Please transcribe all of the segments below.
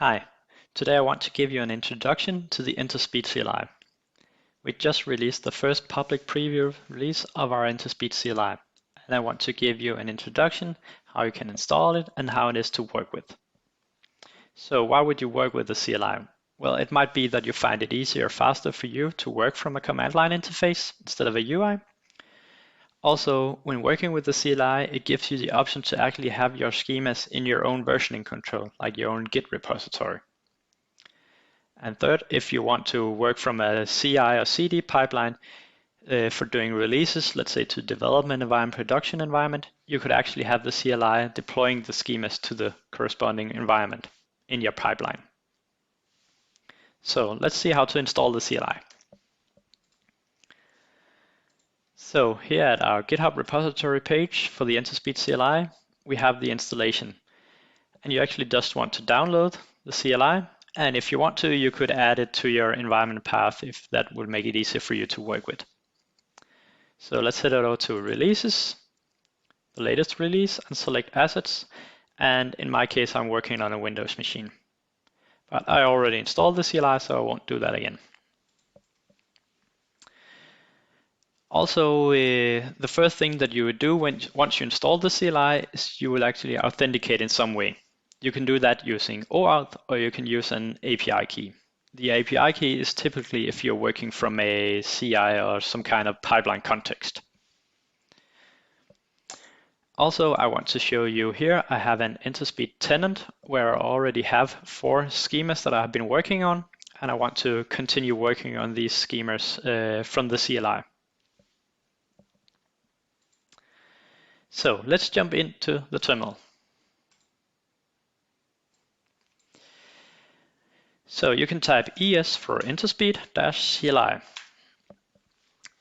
Hi, today I want to give you an introduction to the Enterspeed CLI. We just released the first public preview release of our Enterspeed CLI, and I want to give you an introduction, how you can install it and how it is to work with. So why would you work with the CLI? Well, it might be that you find it easier or faster for you to work from a command line interface instead of a UI. Also, when working with the CLI, it gives you the option to actually have your schemas in your own versioning control, like your own Git repository. And third, if you want to work from a CI or CD pipeline for doing releases, let's say to development environment, production environment, you could actually have the CLI deploying the schemas to the corresponding environment in your pipeline. So let's see how to install the CLI. So here at our GitHub repository page for the Enterspeed CLI, we have the installation. And you actually just want to download the CLI. And if you want to, you could add it to your environment path if that would make it easier for you to work with. So let's head over to releases, the latest release, and select assets. And in my case, I'm working on a Windows machine. But I already installed the CLI, so I won't do that again. Also, the first thing that you would do once you install the CLI is you will actually authenticate in some way. You can do that using OAuth or you can use an API key. The API key is typically if you're working from a CI or some kind of pipeline context. Also, I want to show you here, I have an Enterspeed tenant where I already have 4 schemas that I've been working on, and I want to continue working on these schemas from the CLI. So let's jump into the terminal. So you can type ES for Enterspeed-CLI.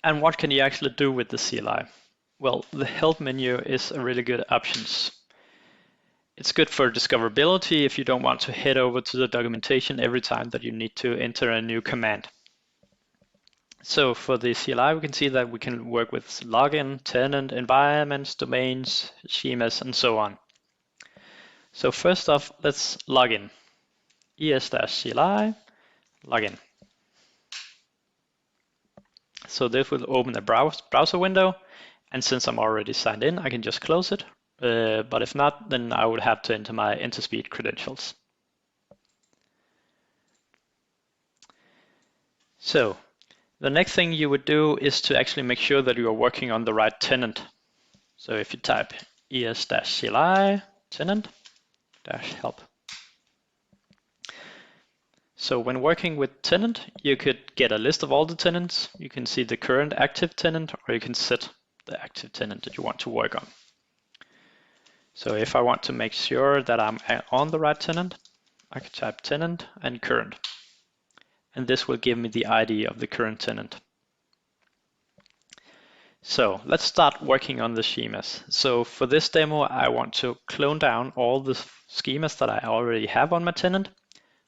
And what can you actually do with the CLI? Well, the help menu is a really good option. It's good for discoverability if you don't want to head over to the documentation every time that you need to enter a new command. So for the CLI, we can see that we can work with login, tenant, environments, domains, schemas, and so on. So first off, let's log in. ES-CLI, login. So this will open a browser window, and since I'm already signed in, I can just close it. But if not, then I would have to enter my Enterspeed credentials. So the next thing you would do is to actually make sure that you are working on the right tenant. So if you type ES-CLI tenant-help. So when working with tenant, you could get a list of all the tenants. You can see the current active tenant, or you can set the active tenant that you want to work on. So if I want to make sure that I'm on the right tenant, I could type tenant and current. And this will give me the ID of the current tenant. So let's start working on the schemas. So for this demo, I want to clone down all the schemas that I already have on my tenant.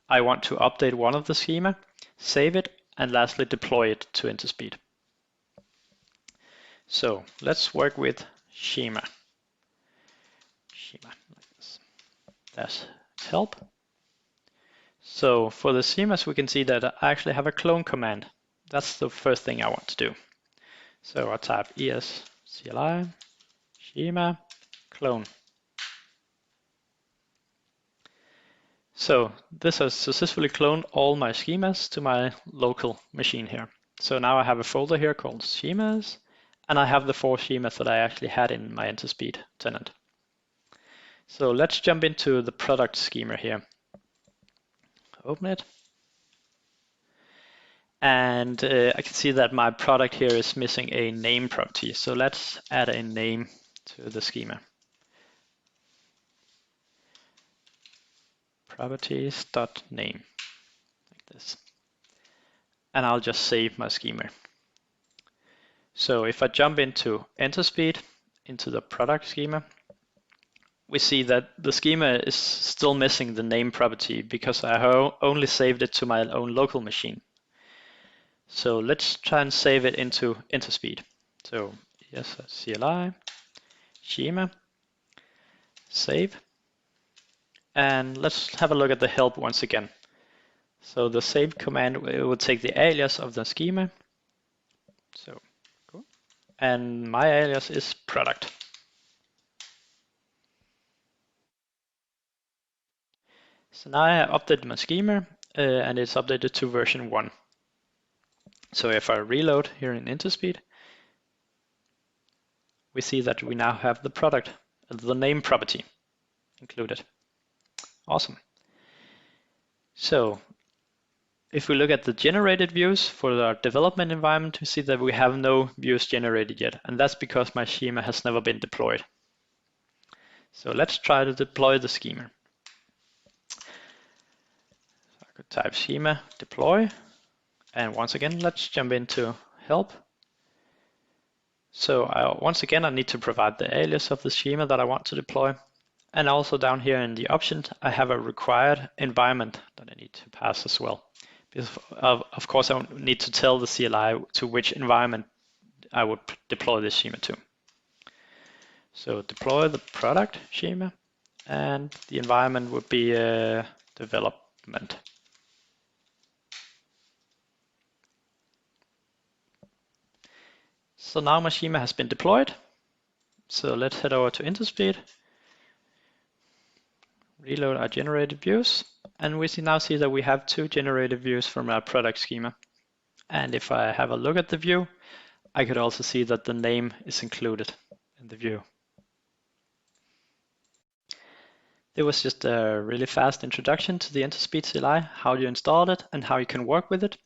I want to update one of the schema, save it, and lastly deploy it to Enterspeed. So let's work with schema. Schema like this. That's help. So for the schemas, we can see that I actually have a clone command. That's the first thing I want to do. So I'll type ES-CLI schema clone. So this has successfully cloned all my schemas to my local machine here. So now I have a folder here called schemas, and I have the 4 schemas that I actually had in my Enterspeed tenant. So let's jump into the product schema here. Open it. And I can see that my product here is missing a name property. So let's add a name to the schema. Properties.name, like this. And I'll just save my schema. So if I jump into Enterspeed, into the product schema, we see that the schema is still missing the name property because I only saved it to my own local machine. So let's try and save it into Enterspeed. So ES-CLI schema, save. And let's have a look at the help once again. So the save command will take the alias of the schema. So cool. And my alias is product. So now I have updated my schema and it's updated to version 1. So if I reload here in Enterspeed, we see that we now have the product, the name property included. Awesome. So if we look at the generated views for our development environment, we see that we have no views generated yet, and that's because my schema has never been deployed. So let's try to deploy the schema. I could type schema deploy, and once again, let's jump into help. So once again, I need to provide the alias of the schema that I want to deploy. And also down here in the options, I have a required environment that I need to pass as well. Because of course, I need to tell the CLI to which environment I would deploy this schema to. So deploy the product schema, and the environment would be development. So now my schema has been deployed. So let's head over to Enterspeed, reload our generated views, and we now see that we have 2 generated views from our product schema. And if I have a look at the view, I could also see that the name is included in the view. It was just a really fast introduction to the Enterspeed CLI, how you install it and how you can work with it.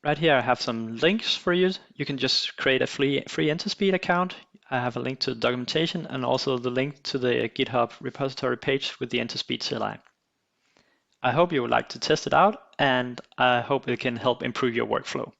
Right here I have some links for you. You can just create a free Enterspeed account. I have a link to the documentation and also the link to the GitHub repository page with the Enterspeed CLI. I hope you would like to test it out, and I hope it can help improve your workflow.